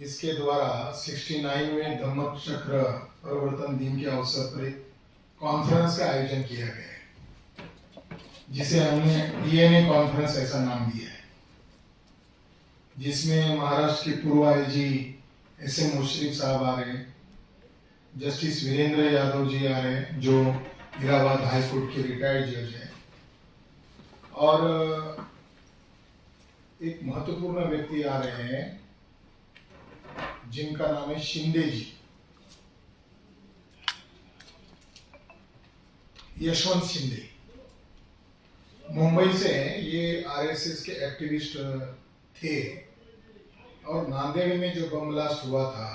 इसके द्वारा 69वें धम्मक चक्र प्रवर्तन दिन के अवसर पर एक कॉन्फ्रेंस का आयोजन किया गया है, जिसे हमने डीएनए कॉन्फ्रेंस ऐसा नाम दिया है, जिसमें महाराष्ट्र के पूर्व आईजी एस.एम. मुशर्रफ साहब आ रहे हैं, जस्टिस वीरेंद्र यादव जी आ रहे हैं जो इलाहाबाद हाई कोर्ट के रिटायर्ड जज हैं, और एक महत्वपूर्ण व्यक्ति आ रहे हैं जिनका नाम है शिंदे जी, यशवंत शिंदे। मुंबई से ये आरएसएस के एक्टिविस्ट थे और नांदेड़ में जो बम ब्लास्ट हुआ था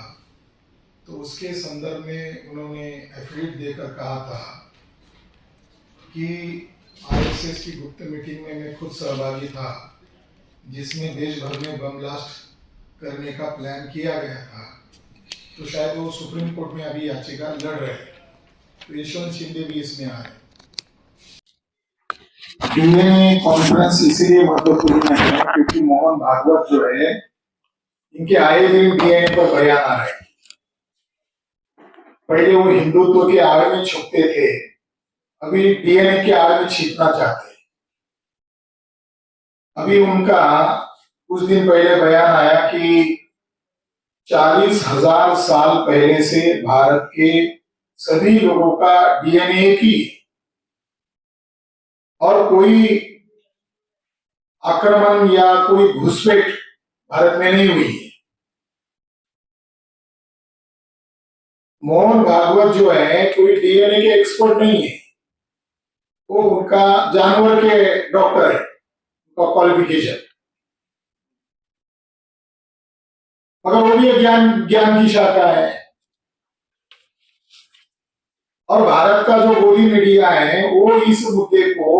तो उसके संदर्भ में उन्होंने एफिडेविट देकर कहा था कि आरएसएस की गुप्त मीटिंग में मैं खुद सहभागी था, जिसमें देश भर में बम ब्लास्ट करने का प्लान किया गया था। तो शायद वो सुप्रीम कोर्ट में अभी याचिका लड़ रहे हैं, तो यशवंत शिंदे भी इसमें आए। डीएनए कॉन्फ्रेंस इसलिए महत्वपूर्ण है क्योंकि मोहन भागवत जो है, इनके आए दिन डीएनए पर बयान आ रहे हैं। पहले वो हिंदुत्व के आड़ में छुपते थे, अभी डीएनए के आड़ में छिपना चाहते हैं। अभी उनका कुछ दिन पहले बयान आया कि 40,000 साल पहले से भारत के सभी लोगों का डीएनए की, और कोई आक्रमण या कोई घुसपैठ भारत में नहीं हुई है। मोहन भागवत जो है कोई डीएनए के एक्सपर्ट नहीं है, वो उनका जानवर के डॉक्टर है, उनका क्वालिफिकेशन, मगर वो भी ज्ञान की शाखा है। और भारत का जो गोदी मीडिया है वो इस मुद्दे को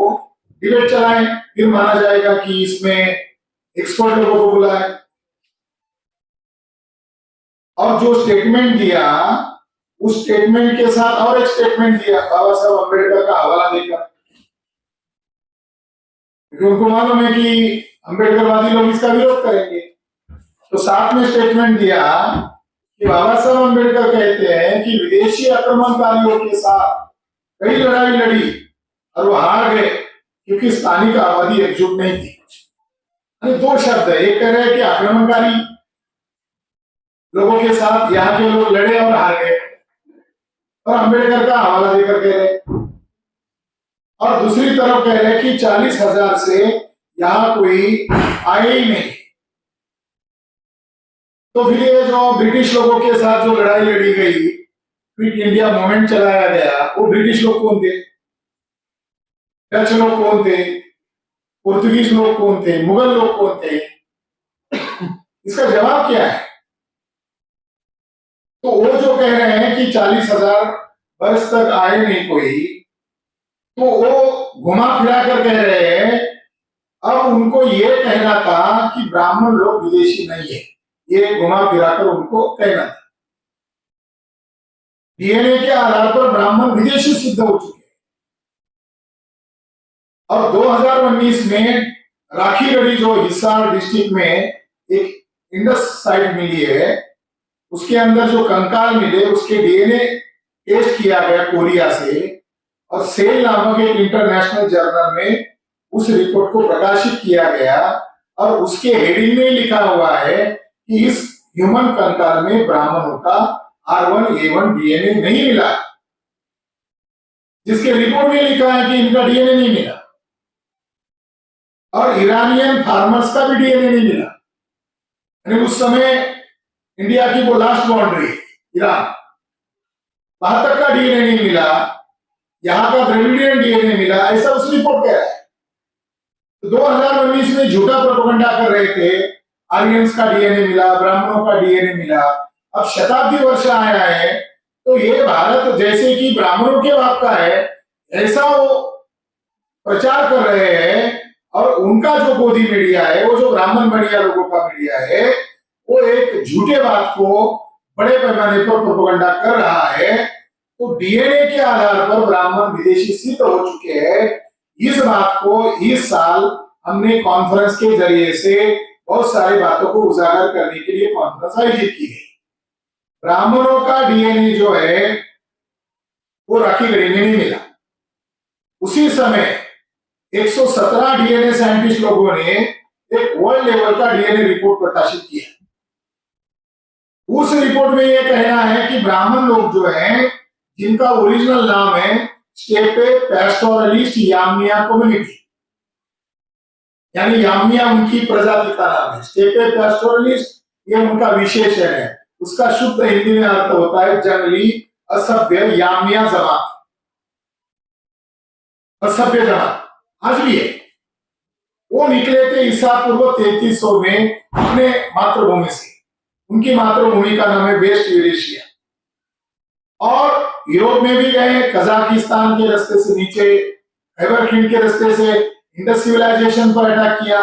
डिबेट चलाए, फिर माना जाएगा कि इसमें एक्सपर्ट लोगों को बुलाए। और जो स्टेटमेंट दिया, उस स्टेटमेंट के साथ और एक स्टेटमेंट दिया बाबा साहब अम्बेडकर का हवाला देकर, क्योंकि उनको मालूम है कि अम्बेडकरवादी लोग इसका विरोध करेंगे। तो साथ में स्टेटमेंट दिया कि बाबा साहब अम्बेडकर कहते हैं कि विदेशी आक्रमणकारियों के साथ कई लड़ाई लड़ी और वो हार गए क्योंकि स्थानिक आबादी एकजुट नहीं थी। दो शब्द है, एक कह रहे हैं कि आक्रमणकारी लोगों के साथ यहाँ के लोग लड़े और हार गए, और अम्बेडकर का हवाला देकर कह रहे, और दूसरी तरफ कह रहे हैं कि 40,000 से यहाँ कोई आए ही नहीं। तो फिर ये जो ब्रिटिश लोगों के साथ जो लड़ाई लड़ी गई, क्विट इंडिया मूवमेंट चलाया गया, वो ब्रिटिश लोग कौन थे, डच लोग कौन थे, पुर्तगीज लोग कौन थे, मुगल लोग कौन थे? इसका जवाब क्या है? तो वो जो कह रहे हैं कि 40,000 वर्ष तक आए नहीं कोई, तो वो घुमा फिरा कर कह रहे हैं। अब उनको ये कहना था कि ब्राह्मण लोग विदेशी नहीं है, ये घुमा फिरा कर उनको कहना था। डीएनए के आधार पर ब्राह्मण विदेशी सिद्ध हो चुके हैं। और 2019 में राखी गढ़ी जो हिसार डिस्ट्रिक्ट में एक इंडस साइट मिली है, उसके अंदर जो कंकाल मिले उसके डीएनए टेस्ट किया गया कोरिया से, और सेल नामक एक इंटरनेशनल जर्नल में उस रिपोर्ट को प्रकाशित किया गया, और उसके हेडिंग में लिखा हुआ है कि इस ह्यूमन कंकाल में ब्राह्मणों का R1A1 डीएनए नहीं मिला, जिसके रिपोर्ट में लिखा है कि इनका डीएनए नहीं मिला। और ईरानियन फार्मर्स का भी डीएनए नहीं मिला, यानी उस समय इंडिया की वो लास्ट बाउंड्री ईरान, वहां तक का डीएनए नहीं मिला, यहाँ का द्रविडियन डीएनए मिला, ऐसा उस रिपोर्ट कह रहा है। तो 2019 में झूठा प्रोपेगेंडा कर रहे थे, आर्यंस का डीएनए मिला, ब्राह्मणों का डीएनए मिला। अब शताब्दी वर्ष आया है, तो ये भारत जैसे कि ब्राह्मणों के बाप का है, ऐसा वो प्रचार कर रहे हैं। और उनका जो गोदी मीडिया है, वो जो ब्राह्मण मीडिया लोगों का मीडिया है, वो एक झूठे बात को बड़े पैमाने पर प्रोपेगेंडा कर रहा है। तो डीएनए के आधार पर ब्राह्मण विदेशी सिद्ध हो चुके हैं। इस बात को इस साल हमने कॉन्फ्रेंस के जरिए से बहुत सारी बातों को उजागर करने के लिए कॉन्फ्रेंस आयोजित की गई। ब्राह्मणों का डीएनए जो है वो राखी गढ़ी में नहीं मिला। उसी समय 117 डीएनए साइंटिस्ट लोगों ने एक वर्ल्ड लेवल का डीएनए रिपोर्ट प्रकाशित किया। उस रिपोर्ट में यह कहना है कि ब्राह्मण लोग जो हैं, जिनका ओरिजिनल नाम है स्टेपे पैस्टोरलिस्ट यामिया कम्युनिटी, यानी यामिया उनकी प्रजाति का नाम है, स्टेपे पैस्टोरलिस्ट ये उनका विशेषण है। उसका शुद्ध हिंदी में अर्थ होता है जंगली असभ्य यामिया जमात, असभ्य जमात आज भी है। वो निकले थे ईसा पूर्व 3300 में अपने मातृभूमि से। उनकी मातृभूमि का नाम है वेस्ट यूरेशिया, और यूरोप में भी गए, कजाकिस्तान के रास्ते से नीचे खैबर खींड के रास्ते से इंडस सिविलाइजेशन पर अटैक किया।